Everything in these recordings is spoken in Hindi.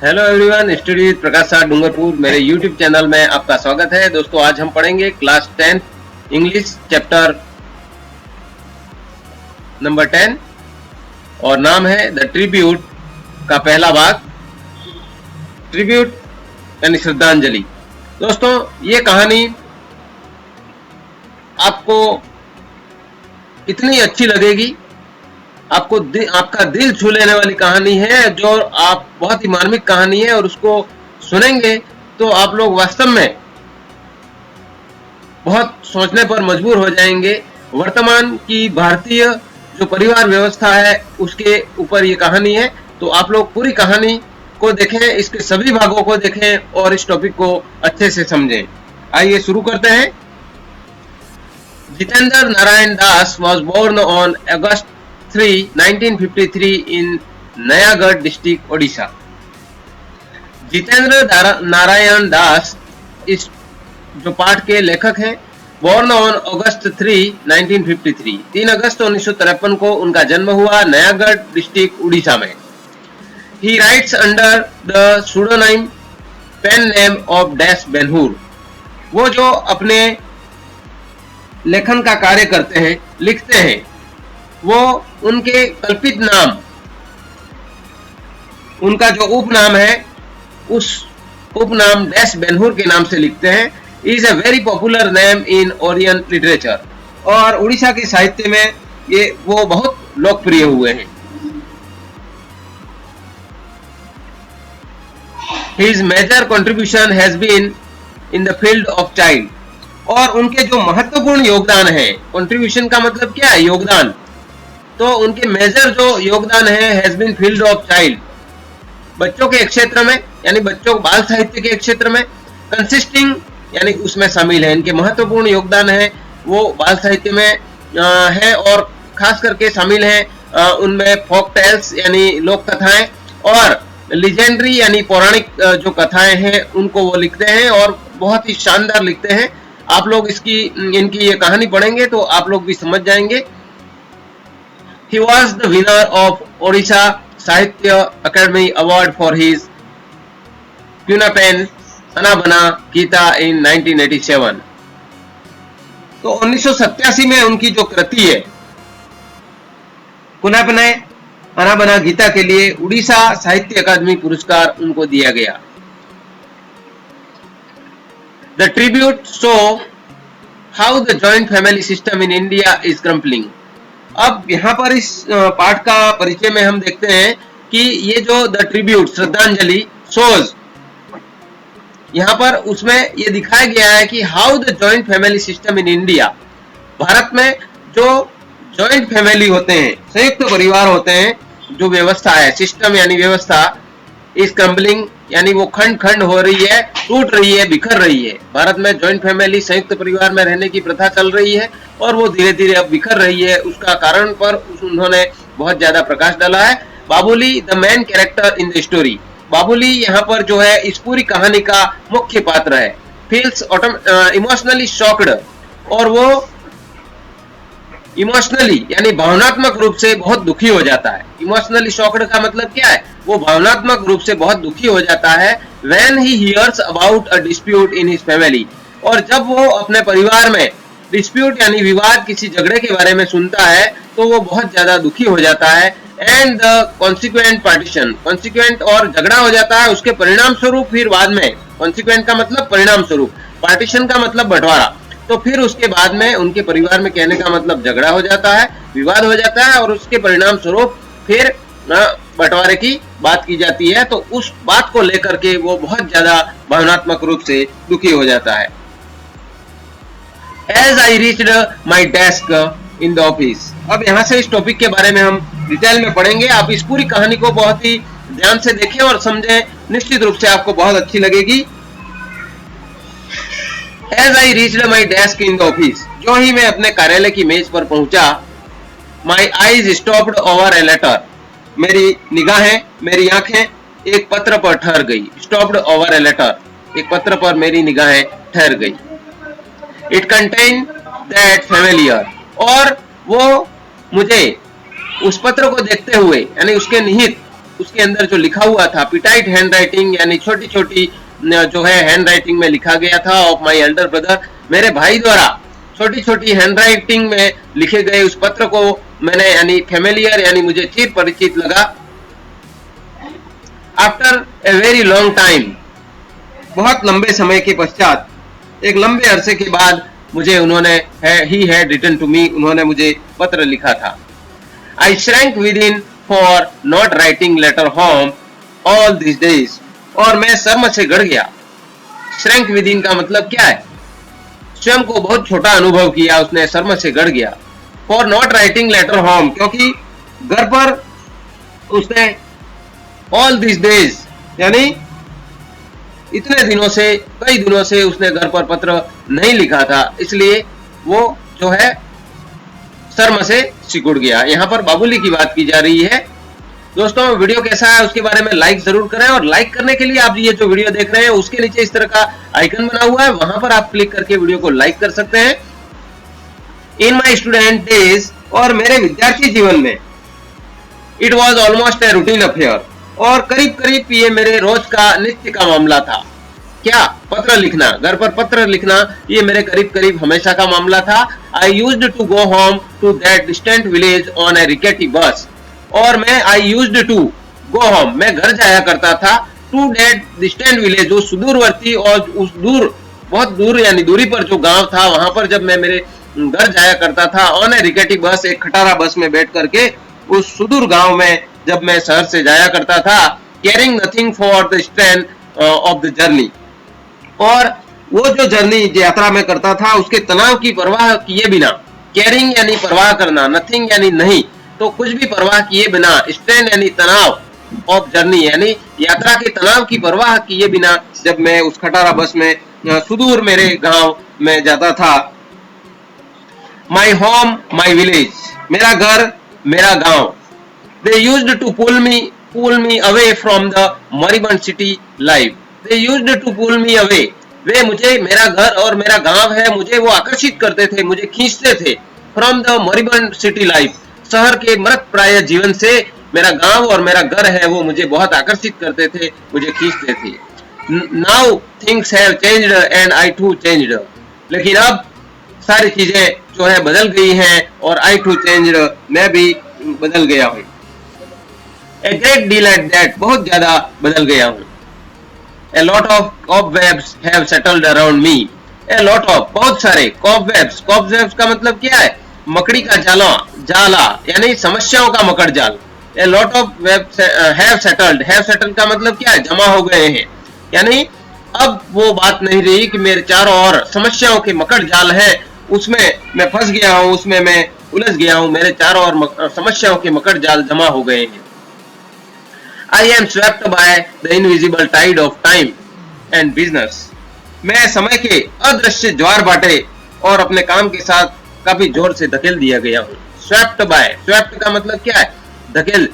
हेलो एवरीवन, स्टडी विद प्रकाश साह डूंगरपुर मेरे यूट्यूब चैनल में आपका स्वागत है। दोस्तों, आज हम पढ़ेंगे क्लास 10 इंग्लिश चैप्टर नंबर 10 और नाम है द ट्रिब्यूट का पहला भाग, ट्रिब्यूट यानी श्रद्धांजलि। दोस्तों, ये कहानी आपको इतनी अच्छी लगेगी, आपका दिल छू लेने वाली कहानी है, जो आप बहुत ही मार्मिक कहानी है और उसको सुनेंगे तो आप लोग वास्तव में बहुत सोचने पर मजबूर हो जाएंगे। वर्तमान की भारतीय जो परिवार व्यवस्था है उसके ऊपर ये कहानी है। तो आप लोग पूरी कहानी को देखें, इसके सभी भागों को देखें और इस टॉपिक को अच्छे से समझें। आइए शुरू करते हैं। Jitendra Narayan Das was born on August 3, 1953 in Nayagarh district, Odisha. Jitendra Narayan Das इस जो पाठ के लेखक हैं। born on August 3, 1953 3 अगस्त 1953 को उनका जन्म हुआ नयागढ़ डिस्ट्रिक्ट, उड़ीसा में। He writes under the pseudonym pen name of dash Ben Hur. वो जो अपने लेखन का कार्य करते हैं, लिखते हैं, वो उनके कल्पित नाम, उनका जो उपनाम है उस उपनाम डैश बेनहूर के नाम से लिखते हैं। Is a very popular name in Orient literature, और उड़ीसा के साहित्य में ये वो बहुत लोकप्रिय हुए हैं। His major contribution has been in the field of child, और उनके जो महत्वपूर्ण योगदान है, कंट्रीब्यूशन का मतलब क्या है? योगदान। तो उनके मेजर जो योगदान है has been field of child, बच्चों के क्षेत्र में, यानी बच्चों बाल साहित्य के क्षेत्र में। कंसिस्टिंग यानी उसमें शामिल है, इनके महत्वपूर्ण योगदान है वो बाल साहित्य में है, और खास करके शामिल है उनमें फोक टेल्स यानी लोक कथाएं, और लीजेंडरी यानी पौराणिक जो कथाएं हैं उनको वो लिखते हैं और बहुत ही शानदार लिखते हैं। आप लोग इनकी ये कहानी पढ़ेंगे तो आप लोग भी समझ जाएंगे। He was the winner of Odisha Sahitya Academy Award for his Punapen Anabana Gita in 1987। तो 1987 में उनकी जो कृति है पुनापने अनाबना गीता के लिए उड़ीसा साहित्य अकादमी पुरस्कार उनको दिया गया। The tribute show how the joint family system in India is crumbling। अब यहाँ पर इस पाठ का परिचय में हम देखते हैं कि ये जो द ट्रिब्यूट श्रद्धांजलि शोज, यहाँ पर उसमें ये दिखाया गया है कि how the joint family system in India, Bharat में जो जॉइंट फैमिली होते हैं, संयुक्त परिवार होते हैं, जो व्यवस्था है, सिस्टम यानी व्यवस्था, इस क्रम्बलिंग यानी वो खंड खंड हो रही है, टूट रही है, बिखर रही है। भारत में जॉइंट फैमिली, संयुक्त परिवार में रहने की प्रथा चल रही है और वो धीरे धीरे अब बिखर रही है। उसका कारण पर उन्होंने बहुत ज्यादा प्रकाश डाला है। Babuli the main character in the story, Babuli यहाँ पर जो है इस पूरी कहानी का मुख्य पात्र है। फील्स इमोशनली शॉक्ड, और वो इमोशनली यानी भावनात्मक रूप से बहुत दुखी हो जाता है। इमोशनली शॉक्ड का मतलब क्या है? वो भावनात्मक रूप से बहुत दुखी हो जाता है। When he hears about a dispute in his family, और जब वो अपने परिवार में डिस्प्यूट यानी विवाद, किसी झगड़े के बारे में सुनता है तो वो बहुत ज्यादा दुखी हो जाता है। And the consequent partition, consequent और झगड़ा हो जाता है, उसके परिणाम स्वरूप फिर बाद में, कॉन्सिक्वेंट का मतलब परिणाम स्वरूप, पार्टीशन का मतलब बंटवारा, तो फिर उसके बाद में उनके परिवार में कहने का मतलब झगड़ा हो जाता है, विवाद हो जाता है, और उसके परिणाम स्वरूप फिर बंटवारे की बात की जाती है। तो उस बात को लेकर के वो बहुत ज्यादा भावनात्मक रूप से दुखी हो जाता है। As I reached my desk in the office, अब यहाँ से इस टॉपिक के बारे में हम डिटेल में पढ़ेंगे। आप इस पूरी कहानी को बहुत ही ध्यान से देखें और समझें, निश्चित रूप से आपको बहुत अच्छी लगेगी। As I reached my desk in the office, जो ही मैं अपने कार्यालय की मेज पर पहुंचा, my eyes stopped over a letter, मेरी निगाहें, मेरी आंखें एक पत्र पर ठहर गई। Stopped over a letter, एक पत्र पर मेरी निगाहें ठहर गई। It contained that familiar, और वो मुझे उस पत्र को देखते हुए यानी उसके निहित उसके अंदर जो लिखा हुआ था, पिटाइट हैंड राइटिंग यानी छोटी छोटी जो है हैंड राइटिंग में लिखा गया था, ऑफ माई एल्डर ब्रदर, मेरे भाई द्वारा छोटी छोटी हैंड राइटिंग में लिखे गए उस पत्र को मैंने यानी फेमिलियर यानी मुझे चिर परिचित लगा। After a very long time, बहुत लंबे समय के पश्चात, एक लंबे अरसे के बाद मुझे उन्होंने ही हैड रिटन टू मी, उन्होंने मुझे पत्र लिखा था। I shrank within for not writing letter home all this days, और मैं शर्म से गड़ गया। श्रैंक विद इन का मतलब क्या है? स्वयं को बहुत छोटा अनुभव किया उसने, शर्म से गड़ गया। For not writing letter home, क्योंकि घर पर उसने ऑल दिस डेज यानी इतने दिनों से, कई दिनों से उसने घर पर पत्र नहीं लिखा था, इसलिए वो जो है शर्म से सिकुड़ गया। यहाँ पर बाबुली की बात की जा रही है। दोस्तों, वीडियो कैसा है उसके बारे में लाइक जरूर करें, और लाइक करने के लिए आप ये जो वीडियो देख रहे हैं उसके नीचे इस तरह का आइकन बना हुआ है, वहां पर आप क्लिक करके वीडियो को लाइक कर सकते हैं। इन माई स्टूडेंट डेज, और मेरे विद्यार्थी जीवन में, it was almost a routine affair, और करीब करीब ये मेरे रोज का नित्य का मामला था। क्या? पत्र लिखना, घर पर पत्र लिखना, ये मेरे करीब करीब हमेशा का मामला था। I used to go home to that distant village on a rickety bus, और मैं I used to go home, मैं घर जाया करता था, टू दैट डिस्टेंट विलेज, जो सुदूरवर्ती और उस दूर, बहुत दूर यानी दूरी पर जो गांव था, वहां पर जब मैं मेरे घर जाया करता था, ऑन ए रिकेटी बस, एक खटारा बस में बैठ करके उस सुदूर गांव में जब मैं शहर से जाया करता था, carrying nothing for the strength of the journey, और वो जो जर्नी यात्रा में करता था उसके तनाव की परवाह किए बिना, कैरिंग यानी परवाह करना, नथिंग यानी नहीं, तो कुछ भी परवाह किए बिना, स्ट्रेन यानी तनाव, ऑफ जर्नी यानी यात्रा के तनाव की परवाह किए बिना जब मैं उस खटारा बस में सुदूर मेरे गांव में जाता था। माई होम माई विलेज, मेरा घर मेरा गांव। They used to pull me away from the moribund city life. They used to pull me away. वे मुझे, मेरा घर और मेरा गांव है, मुझे वो आकर्षित करते थे, मुझे खींचते थे, from the moribund city life, शहर के मृत प्राय जीवन से मेरा गांव और मेरा घर है वो मुझे बहुत आकर्षित करते थे, मुझे खींचते थे। Now things have changed and I too changed. लेकिन अब सारी चीजें जो है बदल गई हैं और I too changed, मैं भी बदल गया हूँ। A great deal at that, बहुत ज्यादा बदल गया हूँ। A lot of cobwebs have settled around me. A lot of, बहुत सारे, cobwebs, cobwebs का मतलब क्या है? मकड़ी का जाला यानी समस्याओं का मकड़ जाल। A lot of webs have settled का मतलब क्या है? जमा हो गए हैं, यानी अब वो बात नहीं रही कि मेरे चारों ओर समस्याओं के मकड़ जाल है, उसमें मैं फंस गया हूँ, उसमें मैं उलझ गया हूँ, मेरे चारों ओर समस्याओं के मकड़ जाल जमा हो गए हैं। I am swept by the invisible tide of time and business. मैं समय के अदृश्य ज्वार बाटे और अपने काम के साथ काफी जोर से धकेल दिया गया हूँ। Swept by, swept का मतलब क्या है? धकेल,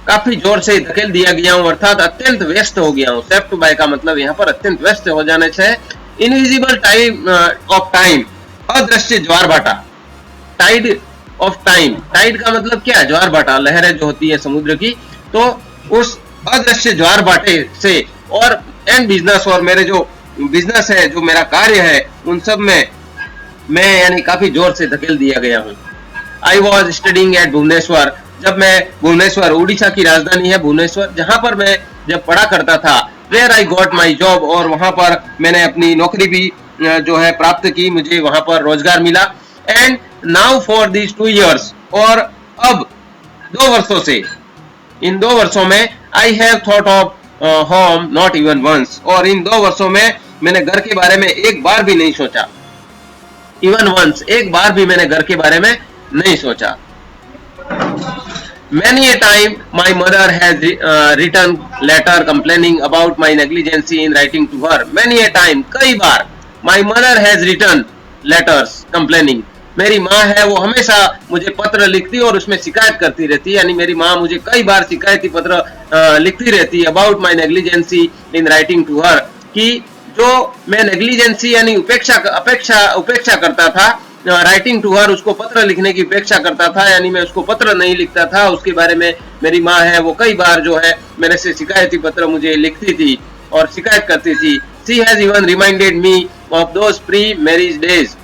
काफी जोर से धकेल दिया गया हूँ, अर्थात अत्यंत व्यस्त हो गया हूँ। Swept by का मतलब यहाँ पर अत्यंत व्यस्त हो जाने से। Invisible tide of time, अदृश्य ज्वार बाटा। Tide of time, tide का मतलब क्या है? ज्वार बाटा, लहरें जो होती है समुद्र की, तो उस अदृश्य ज्वार बाटे से, और एंड बिजनेस, और मेरे जो बिजनेस है, जो मेरा कार्य है, उन सब में मैं यानी काफी जोर से धकेल दिया गया हूँ। I was studying at Bhubaneswar, जब मैं भुवनेश्वर, उड़ीसा की राजधानी है भुवनेश्वर, जहां पर मैं जब पढ़ा करता था, where I got my job, और वहां पर मैंने अपनी नौकरी भी जो है प्राप्त की, मुझे वहां पर रोजगार मिला। And now for these 2 years, और अब 2 वर्षों से, इन 2 वर्षों में I have thought of home not even once, और इन 2 वर्षों में मैंने घर के बारे में एक बार भी नहीं सोचा। इवन वंस, एक बार भी मैंने घर के बारे में नहीं सोचा। Many a time my mother has written letter complaining about my negligence in writing to her. Many a time, कई बार, my mother has written letters complaining. मेरी माँ है वो हमेशा मुझे पत्र लिखती और उसमें शिकायत करती रहती है, यानी मेरी माँ मुझे कई बार शिकायती पत्र लिखती रहती है about my negligence in writing to her, कि जो मैं नेग्लिजेंसी यानी उपेक्षा करता था राइटिंग टू हर, उसको पत्र लिखने की अपेक्षा करता था, यानी मैं उसको पत्र नहीं लिखता था उसके बारे में। मेरी माँ है वो कई बार जो है मेरे से शिकायती पत्र मुझे लिखती थी और शिकायत करती थी। She has even reminded me of those pre marriage days,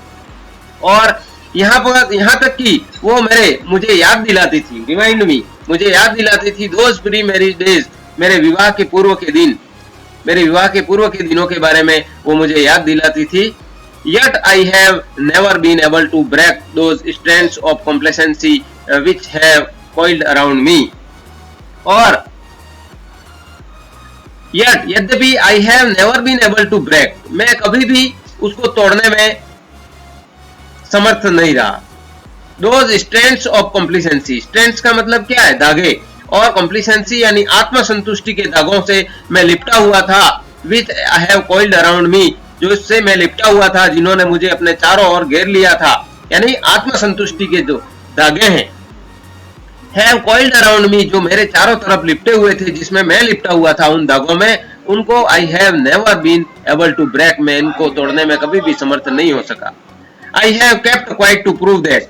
और यहाँ तक कि वो मुझे याद दिलाती थी, रिमाइंड मी, मुझे याद दिलाती थी दोज प्री मैरिज डेज, मेरे विवाह के पूर्व के दिन, मेरे विवाह के पूर्व के दिनों के बारे में वो मुझे याद दिलाती थी। Yet I have never been able to break those strands of complacency which have coiled around me. और यद्यपि I have never been able to break, मैं कभी भी उसको तोड़ने में समर्थ नहीं रहा। Those strands of complacency, strands का मतलब क्या है? धागे, और complacency यानी आत्मसंतुष्टि के धागों से मैं लिपटा हुआ था। Which I have coiled around me, जो इससे मैं लिपटा हुआ था, जिन्होंने मुझे अपने चारों ओर घेर लिया था, यानी आत्मसंतुष्टि के जो धागे हैं, have coiled around me, जो मेरे चारों तरफ लिपटे हुए थे, जिसमें मैं लिपटा हुआ था उन धागों में, उनको I have never been able to break, मैं इनको तोड़ने में कभी भी समर्थ नहीं हो सका। I have kept quiet to prove that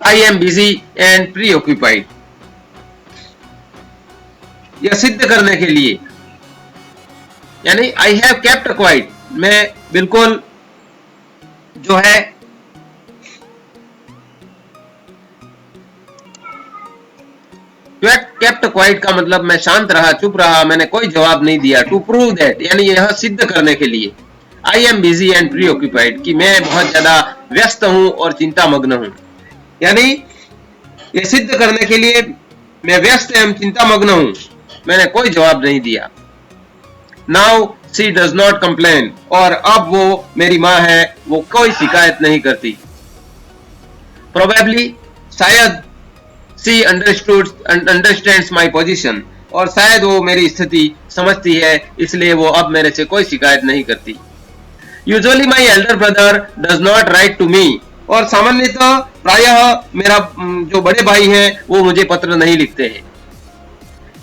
I am busy and preoccupied, यह सिद्ध करने के लिए, यानी आई हैव केप्ट क्वाइट, मैं बिल्कुल जो है केप्ट क्वाइट का मतलब मैं शांत रहा, चुप रहा, मैंने कोई जवाब नहीं दिया। टू प्रूव दैट यानी यह सिद्ध करने के लिए। I am busy and pre occupied, कि मैं बहुत ज्यादा व्यस्त हूं और चिंता मग्न हूं, यानी यह सिद्ध करने के लिए मैं व्यस्त एवं चिंता मग्न हूं, मैंने कोई जवाब नहीं दिया। Now she does not complain, और अब वो मेरी माँ है, वो कोई शिकायत नहीं करती। Probably, शायद she understands my position, और शायद वो मेरी स्थिति समझती है, इसलिए वो अब मेरे से कोई शिकायत नहीं करती। Usually my elder brother does not write to me, और सामान्यतः प्रायः मेरा जो बड़े भाई हैं वो मुझे पत्र नहीं लिखते हैं।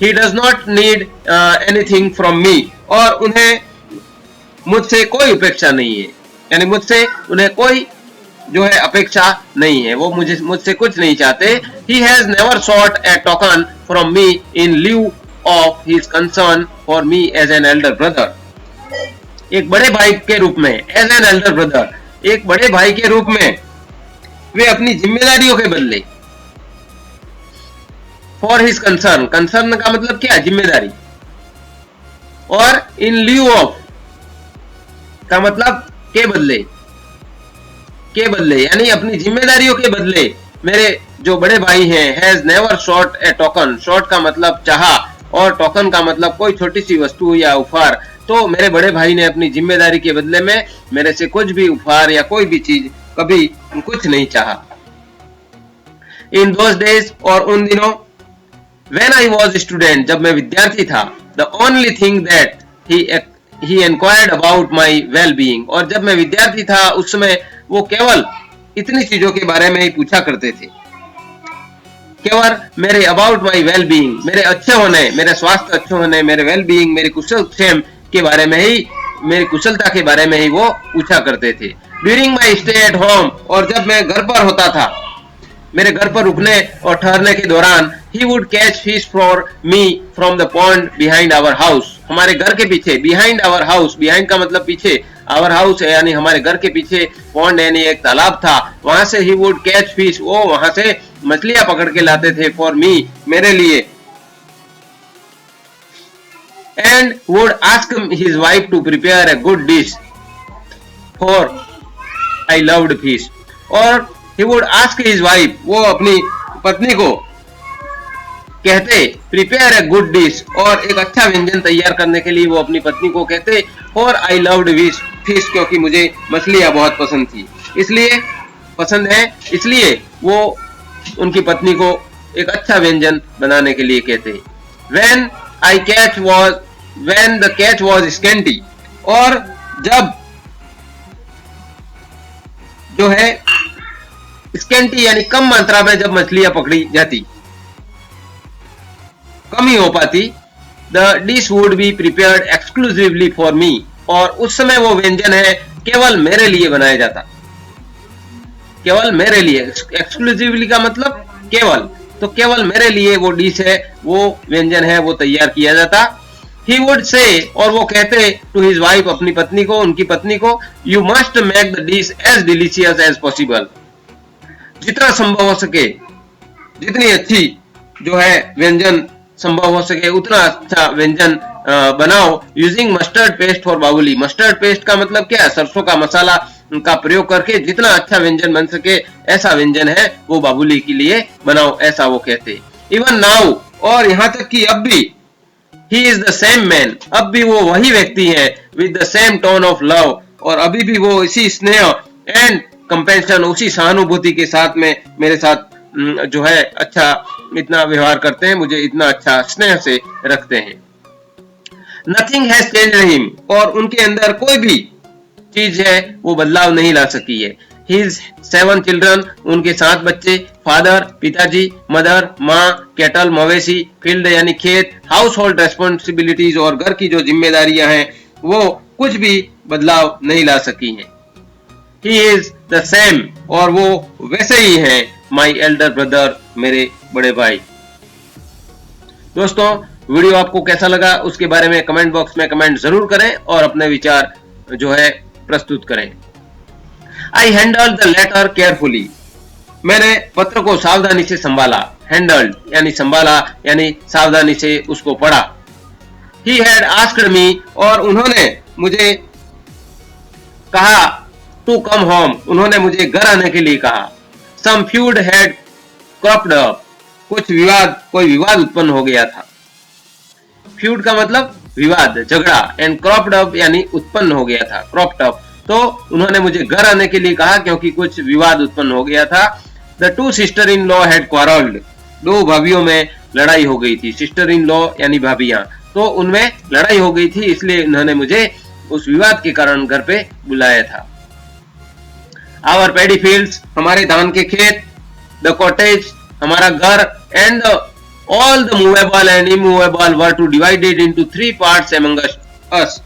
He does not need anything from me, और उन्हें मुझसे कोई अपेक्षा नहीं है, यानी मुझसे उन्हें कोई जो है अपेक्षा नहीं है, वो मुझसे कुछ नहीं चाहते। He has never sought a token from me in lieu of his concern for me as an elder brother, एक बड़े भाई के रूप में, as an elder brother, एक बड़े भाई के रूप में वे अपनी जिम्मेदारियों के बदले, फॉर हिज कंसर्न, कंसर्न का मतलब क्या? जिम्मेदारी, और इन ल्यू ऑफ का मतलब के बदले, के बदले यानी अपनी जिम्मेदारियों के बदले मेरे जो बड़े भाई हैं, has never shot A token, shot का मतलब चाहा और टोकन का मतलब कोई छोटी सी वस्तु या उपहार, तो मेरे बड़े भाई ने अपनी जिम्मेदारी के बदले में मेरे से कुछ भी उपहार या कोई भी चीज कभी कुछ नहीं चाहा। इन दोज डेज, और उन दिनों, When I was a student, जब मैं विद्यार्थी था, the only thing that he inquired about my well-being, और जब मैं विद्यार्थी था उस समय वो केवल इतनी चीजों के बारे में ही पूछा करते थे, केवल मेरे about my well-being, मेरे अच्छे होने, मेरे स्वास्थ्य अच्छे होने, मेरे well-being, मेरे कुशल क्षेम के बारे में ही, मेरी कुशलता के बारे में ही वो पूछा करते थे। During my stay at home, और जब मैं घर पर होता था, मेरे घर पर रुकने और ठहरने के दौरान, he would catch fish for me from the pond behind our house, हमारे घर के पीछे, behind our house, behind का मतलब पीछे, our house है यानी हमारे घर के पीछे, pond यानी एक तालाब था, वहां से he would catch fish, वो वहां से मछलियां पकड़ के लाते थे, for me, मेरे लिए, and would ask his wife to prepare a good dish for I loved fish, और he would ask his wife, वो अपनी पत्नी को कहते प्रिपेयर ए गुड डिश, और एक अच्छा व्यंजन तैयार करने के लिए वो अपनी पत्नी को कहते फॉर आई लव्ड फिश, क्योंकि मुझे मछलियां बहुत पसंद थी, इसलिए पसंद है, इसलिए वो उनकी पत्नी को एक अच्छा व्यंजन बनाने के लिए कहते। when the catch was scanty, और जब जो है स्कैंटी यानी कम मात्रा में जब मछलियां पकड़ी जाती, कम ही हो पाती, the dish would be prepared exclusively for me, और उस समय वो व्यंजन है केवल मेरे लिए बनाया जाता, केवल मेरे लिए, एक्सक्लूसिवली का मतलब केवल, तो केवल मेरे लिए वो डिश है, वो व्यंजन है, वो तैयार किया जाता। He would say, और वो कहते to his wife, अपनी पत्नी को, उनकी पत्नी को, you must make the dish as delicious as possible, जितना संभव हो सके, जितनी अच्छी जो है व्यंजन संभव हो सके उतना अच्छा व्यंजन बनाओ, using mustard paste for Babuli. Mustard paste का मतलब क्या है? सरसों का मसाला का प्रयोग करके जितना अच्छा व्यंजन बन सके ऐसा व्यंजन है वो बाबुली के लिए बनाओ, ऐसा वो कहते। इवन नाउ, और यहाँ तक कि अब भी, he is the same man, अब भी वो वही व्यक्ति है, with the same tone of love, और अभी भी वो इसी स्नेह एंड कंपेंशन, उसी सहानुभूति के साथ में मेरे साथ जो है अच्छा इतना व्यवहार करते हैं, मुझे इतना अच्छा स्नेह से रखते हैं। नथिंग हैज चेंज्ड हिम, और उनके अंदर कोई भी चीज है वो बदलाव नहीं ला सकी है। His 7 चिल्ड्रन, उनके 7 बच्चे, फादर पिताजी, मदर माँ, कैटल मवेशी, फील्ड यानी खेत, हाउस होल्ड रेस्पॉन्सिबिलिटीज और घर की जो जिम्मेदारियां हैं वो कुछ भी बदलाव नहीं ला सकी हैं। He is the same, और वो वैसे ही हैं, माई एल्डर ब्रदर, मेरे बड़े भाई। दोस्तों, वीडियो आपको कैसा लगा उसके बारे में कमेंट बॉक्स में कमेंट जरूर करें और अपने विचार जो है प्रस्तुत करें। आई हैंडल्ड द लेटर केयरफुली, मैंने पत्र को सावधानी से संभाला। हैंडल्ड यानी संभाला, यानी सावधानी से उसको पढ़ा। ही हैड आस्क्ड मी, और उन्होंने मुझे कहा टू कम होम, उन्होंने मुझे घर आने के लिए कहा। सम फ्यूड हैड क्रॉप्ड अप, कोई विवाद उत्पन्न हो गया था। फ्यूड का मतलब विवाद, झगड़ा, एंड क्रॉप्ड अप यानी उत्पन्न हो गया था, क्रॉप्ड अप। तो उन्होंने मुझे घर आने के लिए कहा क्योंकि कुछ विवाद उत्पन्न हो गया था। The two sister in law had quarrelled, दो भाभियों में लड़ाई हो गई थी। सिस्टर इन लॉ यानी भाभियां, तो उनमें लड़ाई हो गई थी, इसलिए उन्होंने मुझे उस विवाद के कारण घर पे बुलाया था। आवर पैडी फील्ड्स, हमारे धान के खेत, द कॉटेज, हमारा घर, and all the movable and immovable were to divided into 3 parts among us,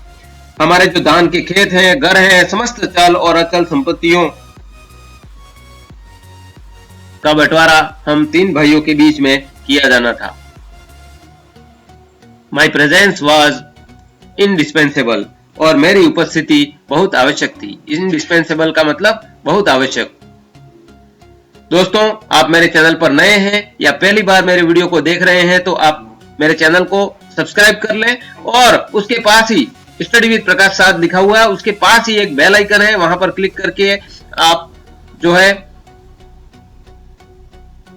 हमारे जो धान के खेत हैं, घर हैं, समस्त चल और अचल संपत्तियों का बंटवारा हम 3 भाइयों के बीच में किया जाना था। My presence was indispensable, और मेरी उपस्थिति बहुत आवश्यक थी। indispensable का मतलब बहुत आवश्यक। दोस्तों, आप मेरे चैनल पर नए हैं या पहली बार मेरे वीडियो को देख रहे हैं तो आप मेरे चैनल को सब्सक्राइब कर लें, और उसके पास ही स्टडी विद प्रकाश साथ लिखा हुआ है, उसके पास ही एक बेल आइकन है, वहां पर क्लिक करके आप जो है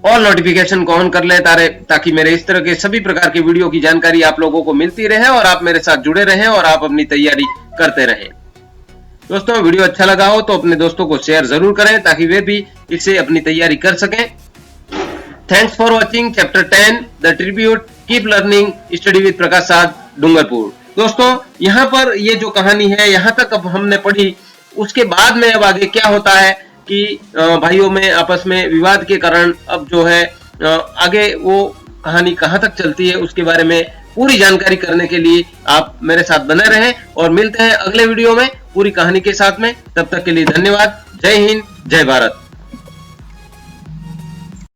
ऑल नोटिफिकेशन को ऑन कर लें ताकि मेरे इस तरह के सभी प्रकार की वीडियो की जानकारी आप लोगों को मिलती रहे और आप मेरे साथ जुड़े रहें और आप अपनी तैयारी करते रहें। दोस्तों, वीडियो अच्छा लगा हो तो अपने दोस्तों को शेयर जरूर करें ताकि वे भी इससे अपनी तैयारी कर सकें। Thanks for watching chapter 10 the tribute, keep learning, study with Prakash Sadh, Dungarpur. दोस्तों, यहाँ पर ये जो कहानी है यहाँ तक अब हमने पढ़ी, उसके बाद में अब आगे क्या होता है कि भाइयों में आपस में विवाद के कारण अब जो है आगे वो कहानी कहाँ तक चलती है उसके बारे में पूरी जानकारी करने के लिए आप मेरे साथ बने रहें, और मिलते हैं अगले वीडियो में पूरी कहानी के साथ में। तब तक के लिए धन्यवाद। जय हिंद, जय भारत।